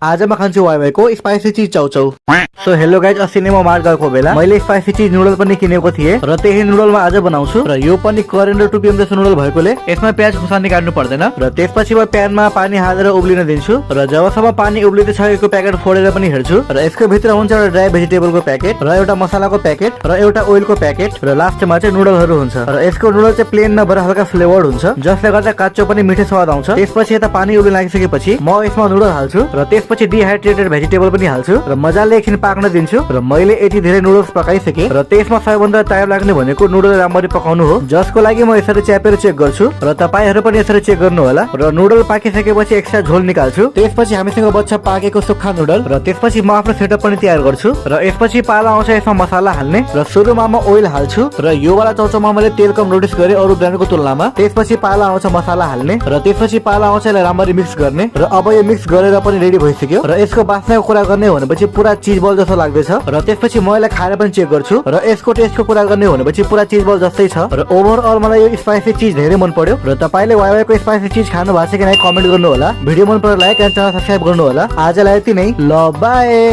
आज म खान्छु वाइवाईको स्पाइसी चीज चाउचाउ। सो हेलो गाइज, अस्ति नै म मार्ट गएको बेला मैले स्पाइसी चीज नुडल पनि किनेको थिएँ र त्यही नुडलमा आज बनाउँछु। र यो पनि कोरियन र 2 PM जस्तो नुडल भएकोले यसमा प्याज खुर्सानी काट्नु पर्दैन। र त्यसपछि म प्यानमा पानी हालेर उब्लिन दिन्छु र जबसम्म पानी उब्लिँदै सकेको प्याकेट फोडेर पनि हेर्छु। र यसको भित्र हुन्छ एउटा ड्राई भेजिटेबलको प्याकेट र एउटा मसालाको प्याकेट र एउटा ओइलको प्याकेट र लास्टमा चाहिँ नुडलहरू हुन्छ। र यसको नुडल चाहिँ प्लेन नभएर हल्का फ्लेभर्ड हुन्छ, जसले गर्दा काच्चो पनि मिठो स्वाद आउँछ। त्यसपछि यता पानी उब्लिन लागिसकेपछि म यसमा नुडल हाल्छु र त्यसपछि डिहाइड्रेटेड भेजिटेबल पनि हाल्छु र मजाले एकछिन पाक्न दिन्छु। र मैले यति धेरै नुडल्स पकाइसके र त्यसमा सबैभन्दा टाइम लाग्ने भनेको नुडल राम्ररी पकाउनु हो, जसको लागि म यसरी च्यापेर चेक गर्छु र तपाईहरु पनि यसरी चेक गर्नु होला। र नुडल पाकिसकेपछि एक्स्ट्रा झोल निकाल्छु। त्यसपछि हामीसँग बच्छ पाकेको सुक्खा नुडल र त्यसपछि म आफ्नो सेटअप पनि तयार गर्छु। र यसपछि पाला आउँछ यसमा मसाला हाल्ने र सुरुमा म ओइल हाल्छु र यो वाला चाउचाउमा मैले तेल कम नोटिस गरे अरु ब्रान्डको तुलनामा। त्यसपछि पाला आउँछ मसाला हाल्ने र त्यसपछि पाला आउँछ यसलाई राम्ररी मिक्स गर्ने र अब यो मिक्स गरेर पनि रेडी भइसक्यो। र यसको बास्नाको कुरा गर्ने हो भनेपछि पुरा चीज बल जस्तो लाग्दैछ। र त्यसपछि म यसलाई खाएर पनि चेक गर्छु र यसको टेस्टको कुरा गर्ने हो भनेपछि पुरा चीज बल जस्तै छ। र ओभरअल मलाई यो स्पाइसी चीज धेरै मन पर्यो। र तपाईले वाइवाईको स्पाइसी चीज खानु भएको छ कि नै कमेन्ट गर्नु होला। भिडियो मन परे लाइक एन्ड च्यानल सब्स्क्राइब गर्नु होला। आजलाई यति नै, ल बाइ।